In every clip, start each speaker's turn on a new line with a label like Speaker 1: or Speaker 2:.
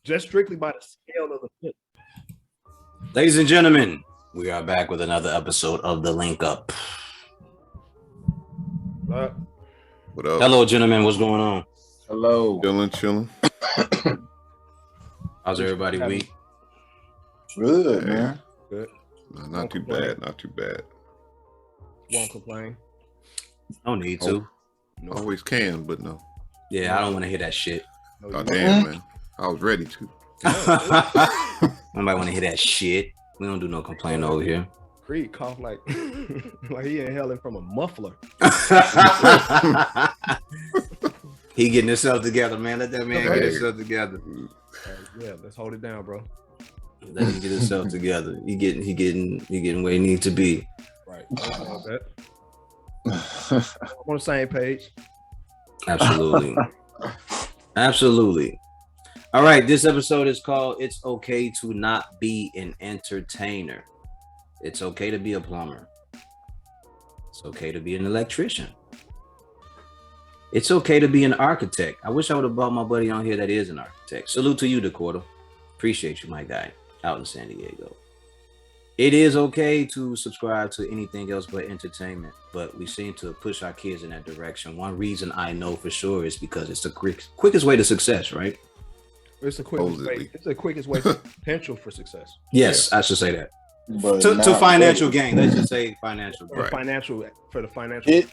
Speaker 1: just strictly by the scale of the foot.
Speaker 2: Ladies and gentlemen, we are back with another episode of The Link Up.
Speaker 3: What up?
Speaker 2: Hello, gentlemen. What's going on?
Speaker 4: Hello.
Speaker 3: Chilling.
Speaker 2: How's everybody week?
Speaker 4: Good, man.
Speaker 1: Good.
Speaker 3: No, not too bad.
Speaker 1: Won't complain.
Speaker 2: No need to.
Speaker 3: No. Always can, but no.
Speaker 2: Yeah, I don't want to hear that shit.
Speaker 3: Oh, damn, man. I was ready to.
Speaker 2: Nobody want to hear that shit. We don't do no complaining over here.
Speaker 1: Creed cough like like he inhaling from a muffler.
Speaker 2: He getting himself together, man. Let that man get himself together.
Speaker 1: Yeah, let's hold it down, bro.
Speaker 2: Let him get himself together. He getting where he needs to be.
Speaker 1: Right. I'm on the same page.
Speaker 2: Absolutely. Absolutely. All right, this episode is called It's Okay to Not Be an Entertainer. It's okay to be a plumber. It's okay to be an electrician. It's okay to be an architect. I wish I would have brought my buddy on here that is an architect. Salute to you, Dakota. Appreciate you, my guy, out in San Diego. It is okay to subscribe to anything else but entertainment, but we seem to push our kids in that direction. One reason I know for sure is because it's the quickest way to success, right?
Speaker 1: It's the quickest way. It's the quickest way to potential for success.
Speaker 2: Yes, I should say that.
Speaker 4: But
Speaker 2: To financial gain. Let's just say financial gain.
Speaker 1: For the financial.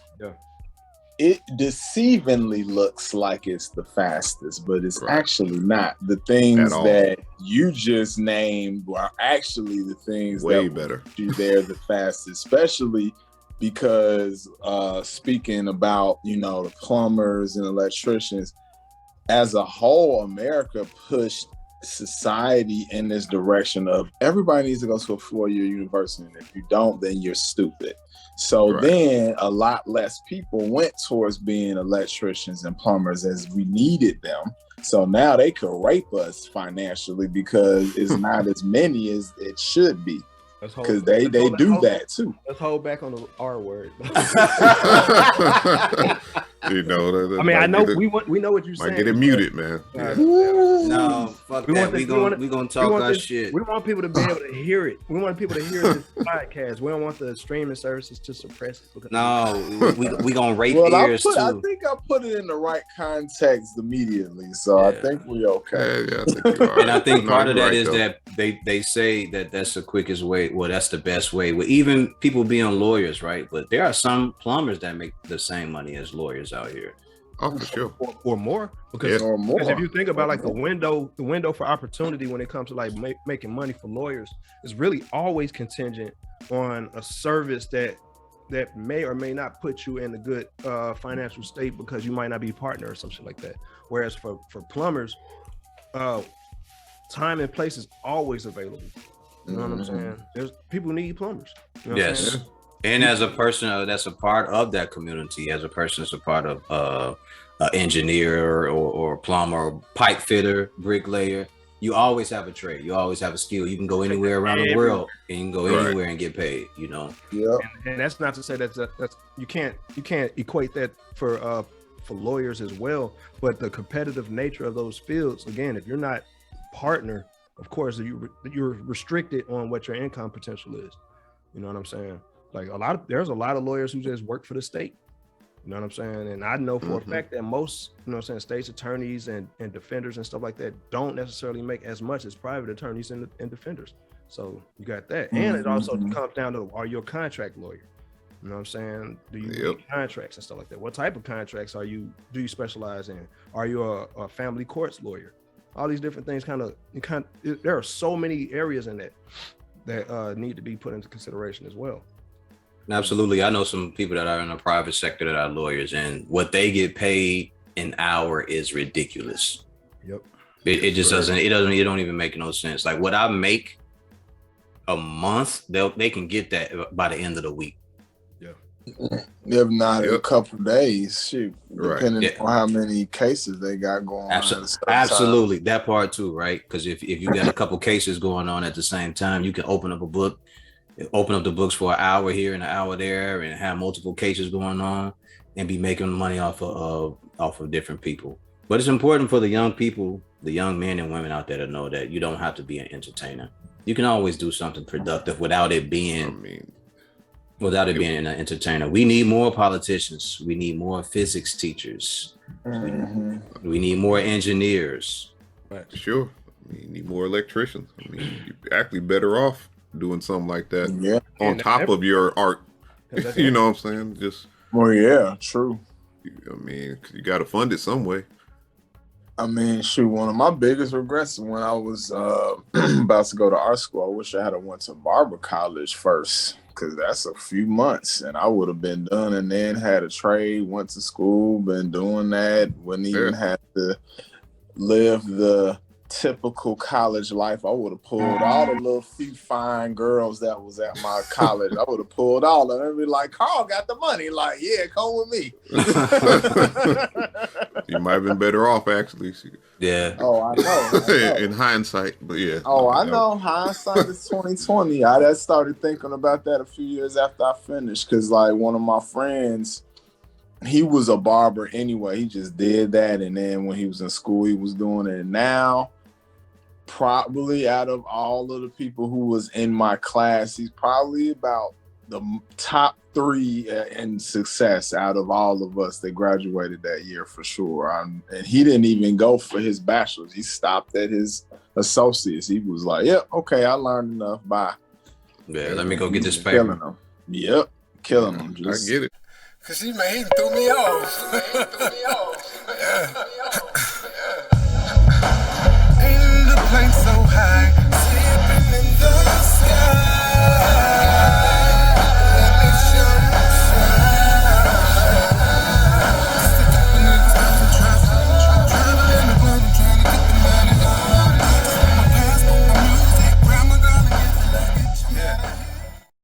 Speaker 4: It deceivingly looks like it's the fastest, but it's actually not. The things that you just named are actually the things
Speaker 3: way
Speaker 4: that
Speaker 3: better.
Speaker 4: They're the fastest, especially because speaking about the plumbers and electricians as a whole, America pushed society in this direction of everybody needs to go to a 4-year university, and if you don't, then you're stupid. So then a lot less people went towards being electricians and plumbers as we needed them. So now they could rape us financially because it's not as many as it should be. Because they do that too.
Speaker 1: Let's hold back on the R word.
Speaker 3: I
Speaker 1: mean, I know we know what you're saying.
Speaker 3: Might get it muted, man.
Speaker 2: No, fuck that. We gonna talk our shit.
Speaker 1: We want people to be able to hear it. We want people to hear this podcast. We don't want the streaming services to suppress it.
Speaker 2: No, we gonna rape ears too.
Speaker 4: I think I put it in the right context immediately, so I think we okay.
Speaker 3: Yeah, I think you are.
Speaker 2: And I think part of that is that they say that that's the quickest way. Well, that's the best way. Well, even people being lawyers, right? But there are some plumbers that make the same money as lawyers out here.
Speaker 3: Oh, for sure.
Speaker 1: Or more. Because if you think about like the window for opportunity when it comes to like making money for lawyers is really always contingent on a service that may or may not put you in a good financial state because you might not be a partner or something like that. Whereas for plumbers, time and place is always available. You know what I'm saying? There's people need plumbers. You know
Speaker 2: yes. And as a person that's a part of that community, as a person that's a part of an engineer or plumber, or pipe fitter, bricklayer, you always have a trade. You always have a skill. You can go anywhere around the world and you can go anywhere and get paid.
Speaker 4: Yeah.
Speaker 1: And that's not to say that's you can't equate that for lawyers as well. But the competitive nature of those fields, again, if you're not partner, of course, you're restricted on what your income potential is. You know what I'm saying? Like there's a lot of lawyers who just work for the state. You know what I'm saying? And I know for a fact that most, state's attorneys and defenders and stuff like that don't necessarily make as much as private attorneys and defenders. So you got that. And it also comes down to, are you a contract lawyer? You know what I'm saying? Do you read contracts and stuff like that? What type of contracts do you specialize in? Are you a family courts lawyer? All these different things there are so many areas in that need to be put into consideration as well.
Speaker 2: Absolutely. I know some people that are in the private sector that are lawyers, and what they get paid an hour is ridiculous.
Speaker 1: Yep.
Speaker 2: It just doesn't even make no sense. Like what I make a month, they can get that by the end of the week.
Speaker 1: Yeah.
Speaker 4: If not a couple days, depending on how many cases they got going on.
Speaker 2: Absolutely. That part too, right? Because if you got a couple cases going on at the same time, you can open up the books for an hour here and an hour there and have multiple cases going on and be making money off of different people. But it's important for the young people the young men and women out there to know that you don't have to be an entertainer. You can always do something productive without it
Speaker 3: I
Speaker 2: being
Speaker 3: mean,
Speaker 2: an entertainer. We need more politicians. We need more physics teachers.
Speaker 4: Mhm.
Speaker 2: We need more engineers.
Speaker 3: sure. I mean, you need more electricians. I mean, you're actually better off doing something like that
Speaker 4: Yeah.
Speaker 3: on
Speaker 1: And
Speaker 3: top of your art.
Speaker 1: that's
Speaker 3: You know what I'm saying? Just,
Speaker 4: Well, yeah, true.
Speaker 3: I mean, 'cause you got to fund it some way.
Speaker 4: I mean, shoot, one of my biggest regrets when I was about to go to art school, I wish I had went to barber college first, because that's a few months and I would have been done and then had a trade, went to school, been doing that, wouldn't even have to live the typical college life. I would have pulled all the little few fine girls that was at my college. I would have pulled all of them and be like, Carl got the money. Like, yeah, come with me.
Speaker 3: You might have been better off, actually.
Speaker 2: Yeah.
Speaker 4: Oh, I know.
Speaker 3: In hindsight, but yeah.
Speaker 4: Oh, I know. Hindsight is 2020. I just started thinking about that a few years after I finished, because like one of my friends, he was a barber anyway. He just did that, and then when he was in school, he was doing it. And now, probably out of all of the people who was in my class, he's probably about the top 3 in success out of all of us that graduated that year for sure. And he didn't even go for his bachelor's. He stopped at his associates. He was like, "Yep, okay, I learned enough. Bye."
Speaker 2: Yeah, let me go get this
Speaker 4: Killing
Speaker 2: paper.
Speaker 4: them. Yep, killing them.
Speaker 3: I get it.
Speaker 5: Cause he threw me off. Yeah.